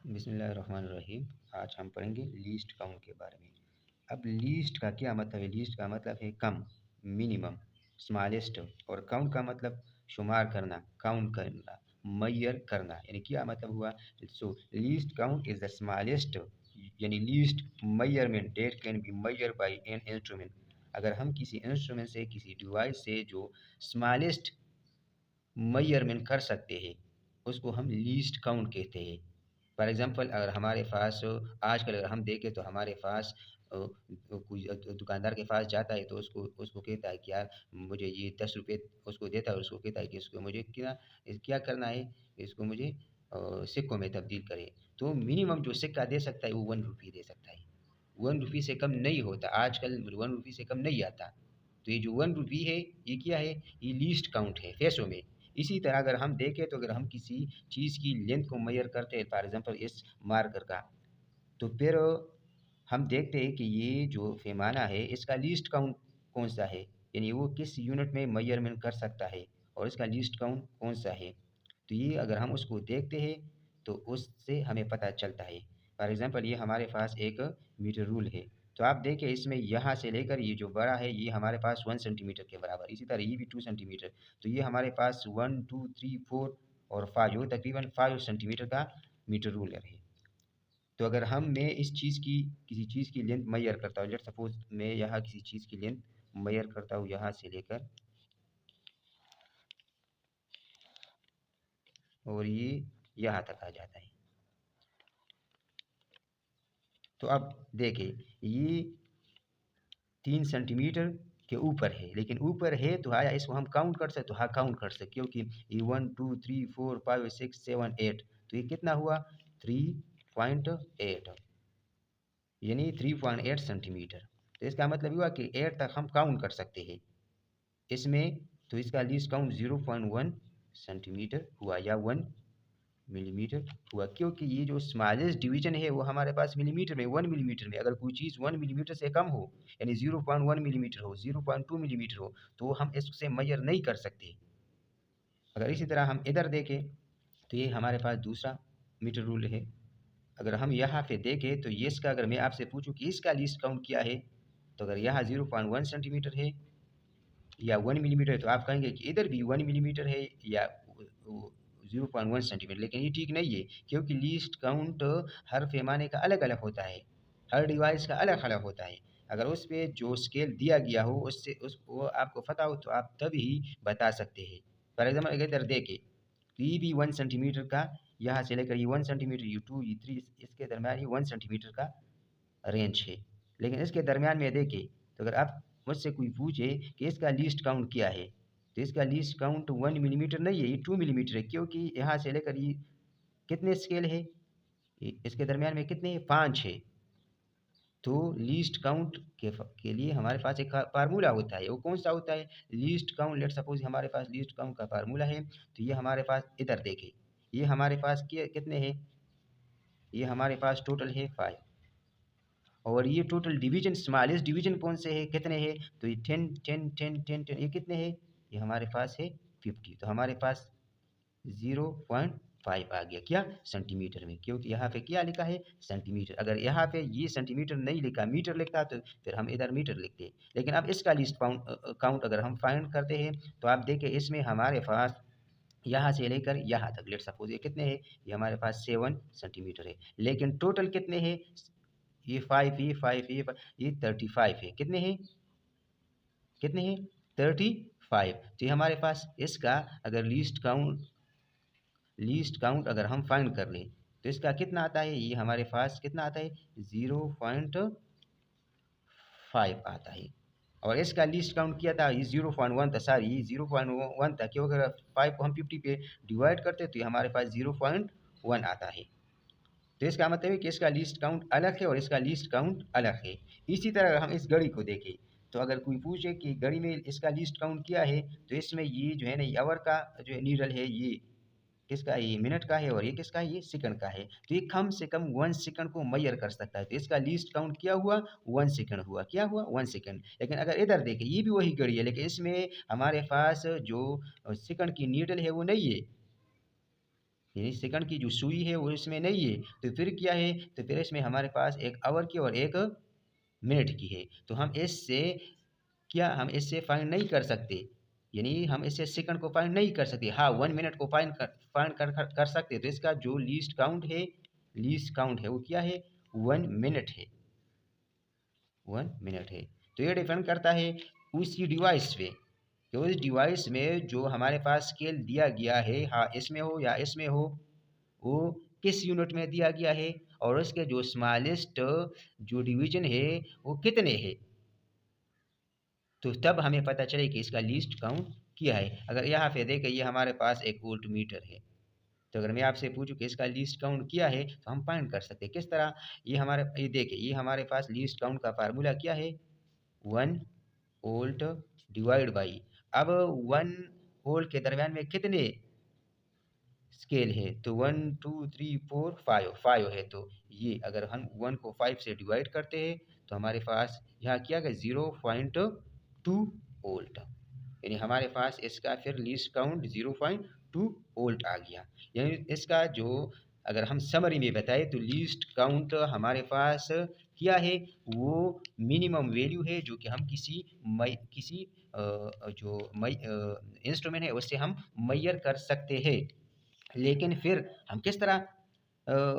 बिस्मिल्लाहिर्रहमानिर्रहीम। आज हम पढ़ेंगे लीस्ट काउंट के बारे में। अब लीस्ट का क्या मतलब है? लीस्ट का मतलब है कम, मिनिमम, स्मॉलेस्ट। और काउंट का मतलब शुमार करना, काउंट करना, मैयर करना। यानी क्या मतलब हुआ? So least count is the smallest, यानी least measurement that can be measure by an instrument. अगर हम किसी इंस्ट्रूमेंट से, किसी डिवाइस से जो स्मॉलेस्ट मेजरमेंट कर सकते हैं, उसको हम लीस्ट काउंट कहते हैं। फॉर एग्जांपल, अगर हमारे पास आजकल अगर हम देखें तो हमारे पास कोई दुकानदार के पास जाता है तो उसको उसको कहता है कि यार मुझे ये 10 रुपये, उसको देता है और उसको कहता है कि इसको मुझे क्या क्या करना है, इसको मुझे सिक्कों में तब्दील करे। तो मिनिमम जो सिक्का दे सकता है वो 1 रुपये दे सकता है। 1 रुपये से कम नहीं होता, आजकल 1 रुपये से कम नहीं आता। तो ये जो 1 रुपये है, ये क्या है? ये लीस्ट काउंट है पैसों में। इसी तरह अगर हम देखें तो अगर हम किसी चीज़ की लेंथ को मेजर करते हैं, फॉर एग्जांपल इस मार्कर का, तो फिर हम देखते हैं कि ये जो पैमाना है इसका लीस्ट काउंट कौन सा है, यानी वो किस यूनिट में मेजरमेंट कर सकता है और इसका लीस्ट काउंट कौन सा है। तो ये अगर हम उसको देखते हैं तो उससे हमें पता चलता है। फॉर एग्जांपल ये हमारे पास एक मीटर रूल है, तो आप देखिए इसमें यहाँ से लेकर ये जो बड़ा है ये हमारे पास 1 सेंटीमीटर के बराबर, इसी तरह ये भी 2 सेंटीमीटर। तो ये हमारे पास 1 2 3 4 और 5, जो तकरीबन 5 सेंटीमीटर का मीटर रूलर है। तो अगर मैं इस चीज़ की, किसी चीज़ की लेंथ मेजर करता हूँ, लेट सपोज मैं यहाँ किसी चीज़ की लेंथ मेजर करता हूँ यहाँ से लेकर, और ये यहाँ तक आ जाता है। तो अब देखिए ये 3 सेंटीमीटर के ऊपर है, लेकिन ऊपर है तो आया इसको हम काउंट कर सकते, तो हाँ काउंट कर सकते, क्योंकि ये 1 2 3 4 5 6 7 8, तो ये कितना हुआ? 3.8, यानी 3.8 सेंटीमीटर। तो इसका मतलब हुआ कि 8 तक हम काउंट कर सकते हैं इसमें। तो इसका लीस्ट काउंट 0.1 सेंटीमीटर हुआ या 1 मिलीमीटर हुआ, क्योंकि ये जो स्मॉलेस्ट डिवीजन है वो हमारे पास मिलीमीटर में, 1 मिलीमीटर में। अगर कोई चीज़ 1 मिलीमीटर से कम हो, यानी 0.1 मिलीमीटर हो, 0.2 मिलीमीटर हो, तो हम इससे मेजर नहीं कर सकते। अगर इसी तरह हम इधर देखें तो ये हमारे पास दूसरा मीटर रूल है। अगर हम यहाँ पे देखें तो ये इसका, अगर मैं आपसे पूछूं कि इसका लीस्ट काउंट क्या है, तो अगर यहाँ 0.1 सेंटीमीटर है या 1 मिलीमीटर है, तो आप कहेंगे कि इधर भी 1 मिलीमीटर है या 0.1 सेंटीमीटर। लेकिन ये ठीक नहीं है, क्योंकि लीस्ट काउंट हर पैमाने का अलग अलग होता है, हर डिवाइस का अलग अलग होता है। अगर उस पर जो स्केल दिया गया हो उससे उसको आपको पता हो तो आप तभी बता सकते हैं। फॉर एग्जाम्पल अगर इधर देखें तो ये भी 1 सेंटीमीटर का, यहाँ से लेकर ये 1 सेंटीमीटर, ये 2 ये 3, इसके दरमियान ये 1 सेंटीमीटर का रेंज है। लेकिन इसके दरमियान में देखें तो अगर आप मुझसे कोई पूछे कि इसका लीस्ट काउंट क्या है, तो इसका लीस्ट काउंट 1 मिलीमीटर नहीं है, ये 2 मिलीमीटर है, क्योंकि यहाँ से लेकर ये कितने स्केल है, इसके दरमियान में कितने हैं? 5 है। तो लीस्ट काउंट के लिए हमारे पास एक फार्मूला होता है, वो कौन सा होता है? लीस्ट काउंट, लेट सपोज हमारे पास लीस्ट काउंट का फार्मूला है, तो ये हमारे पास इधर देखें, ये हमारे पास कितने हैं? ये हमारे पास टोटल है 5। और ये टोटल डिवीजन, स्मॉलेस्ट डिवीजन कौन से है, कितने हैं? तो ये 10 10 10 10 10, ये कितने हैं? ये हमारे पास है 50। तो हमारे पास 0.5 आ गया, क्या? सेंटीमीटर में, क्योंकि यहाँ पे क्या लिखा है? सेंटीमीटर। अगर यहाँ पे ये सेंटीमीटर नहीं लिखा, मीटर लिखता, तो फिर हम इधर मीटर लिखते। लेकिन अब इसका लिस्ट काउंट अगर हम फाइंड करते हैं तो आप देखिए इसमें हमारे पास यहाँ से लेकर यहाँ तक, लेट सपोज ये कितने हैं? ये हमारे पास 7 सेंटीमीटर है, लेकिन टोटल कितने हैं? ये 5, ये 5, ये 35 है। कितने हैं? कितने हैं? 35। तो ये हमारे पास इसका अगर लीस्ट काउंट अगर हम फाइंड कर लें तो इसका कितना आता है? ये हमारे पास कितना आता है? 0.5 आता है। और इसका लीस्ट काउंट किया था, ये 0.1 था, सॉरी ये 0.1 था, क्योंकि अगर 5 को हम 50 पे डिवाइड करते तो ये हमारे पास 0.1 आता है। तो इसका मतलब है कि इसका लीस्ट काउंट अलग है और इसका लीस्ट काउंट अलग है। इसी तरह अगर हम इस घड़ी को देखें तो अगर कोई पूछे कि घड़ी में इसका लीस्ट काउंट क्या है, तो इसमें ये जो है ना, ये आवर का जो है नीडल है, ये किसका है? ये मिनट का है। और ये किसका है? ये सेकंड का है। तो ये कम से कम 1 सेकंड को मेजर कर सकता है, तो इसका लीस्ट काउंट क्या हुआ? 1 सेकंड हुआ। क्या हुआ? 1 सेकंड। लेकिन अगर इधर देखें, ये भी वही घड़ी है, लेकिन इसमें हमारे पास जो सेकंड की नीडल है वो नहीं है, यानी सेकंड की जो सुई है वो इसमें नहीं है, तो फिर क्या है, तो फिर इसमें हमारे पास एक आवर की और एक मिनट की है। तो हम इससे फाइंड नहीं कर सकते, यानी हम इससे सेकंड को फाइंड नहीं कर सकते। हाँ, 1 मिनट को फाइंड कर सकते। तो इसका जो लीस्ट काउंट है वो क्या है, 1 मिनट है, 1 मिनट है। तो ये डिपेंड करता है उसी डिवाइस पे, कि उस डिवाइस में जो हमारे पास स्केल दिया गया है, हाँ इसमें हो या इसमें हो, वो किस यूनिट में दिया गया है और उसके जो स्मॉलेस्ट जो डिवीजन है वो कितने हैं। तो तब हमें पता चले कि इसका लीस्ट काउंट किया है। अगर यहाँ पे देखें, ये हमारे पास एक वोल्ट मीटर है, तो अगर मैं आपसे पूछूं कि इसका लीस्ट काउंट किया है, तो हम फाइंड कर सकते हैं किस तरह। ये देखिए, ये हमारे पास लीस्ट काउंट का फार्मूला क्या है, 1 वोल्ट डिवाइड बाई, अब 1 वोल्ट के दरम्यान में कितने स्केल है, तो 1 2 3 4 5 है। तो ये अगर हम 1 को 5 से डिवाइड करते हैं, तो हमारे पास यहाँ क्या गया, 0.2 वोल्ट, यानी हमारे पास इसका फिर लीस्ट काउंट 0.2 वोल्ट आ गया। यानी इसका जो अगर हम समरी में बताएं, तो लीस्ट काउंट हमारे पास क्या है, वो मिनिमम वैल्यू है जो कि हम किसी जो इंस्ट्रूमेंट है उससे हम मेजर कर सकते हैं। लेकिन फिर हम किस तरह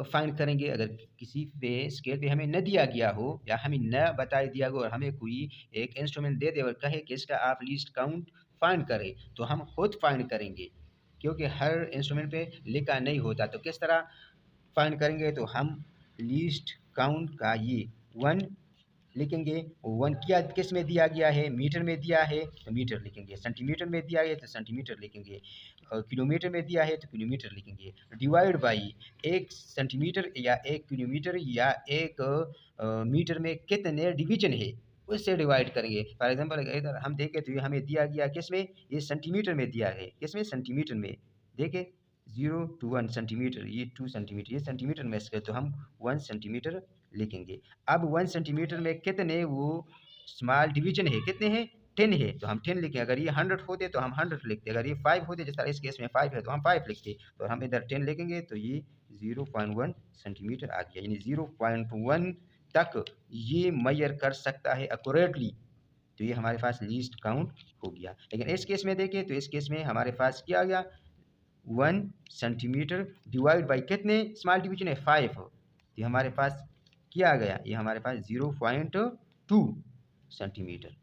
फाइंड करेंगे, अगर किसी पे स्केल पे हमें न दिया गया हो या हमें न बताया दिया हो और हमें कोई एक इंस्ट्रूमेंट दे दे और कहे कि इसका आप लीस्ट काउंट फाइंड करें, तो हम खुद फाइंड करेंगे, क्योंकि हर इंस्ट्रूमेंट पे लिखा नहीं होता। तो किस तरह फाइंड करेंगे, तो हम लीस्ट काउंट का ये 1 लिखेंगे। 1 क्या किस में दिया गया है, मीटर में दिया है तो मीटर लिखेंगे, सेंटीमीटर में दिया है तो सेंटीमीटर लिखेंगे, किलोमीटर में दिया है तो किलोमीटर लिखेंगे, डिवाइड बाई 1 सेंटीमीटर या 1 किलोमीटर या 1 मीटर में कितने डिवीजन है उससे डिवाइड करेंगे। फॉर एग्जांपल इधर हम देखें तो ये हमें दिया गया किस में, ये सेंटीमीटर में दिया है, किस में, सेंटीमीटर में। देखें 0 to 1 सेंटीमीटर, ये 2 सेंटीमीटर, ये सेंटीमीटर में स्केल, तो हम 1 सेंटीमीटर लिखेंगे। अब 1 सेंटीमीटर में कितने वो स्मॉल डिवीजन है, कितने हैं, 10 है, तो हम 10 लिखें। अगर ये 100 होते तो हम 100 लिखते, अगर ये 5 होते, जिस तरह इस केस में 5 है तो हम 5 लिखते, तो हम इधर 10 लिखेंगे, तो ये 0.1 सेंटीमीटर आ गया, यानी 0.1 तक ये मेजर कर सकता है एक्यूरेटली। तो ये हमारे पास लीस्ट काउंट हो गया। लेकिन इस केस में देखें, तो इस केस में हमारे पास क्या आ गया, 1 सेंटीमीटर डिवाइड बाई कितने स्मॉल डिवीजन है, 5, तो हमारे पास क्या आ गया, ये हमारे पास 0.2 सेंटीमीटर।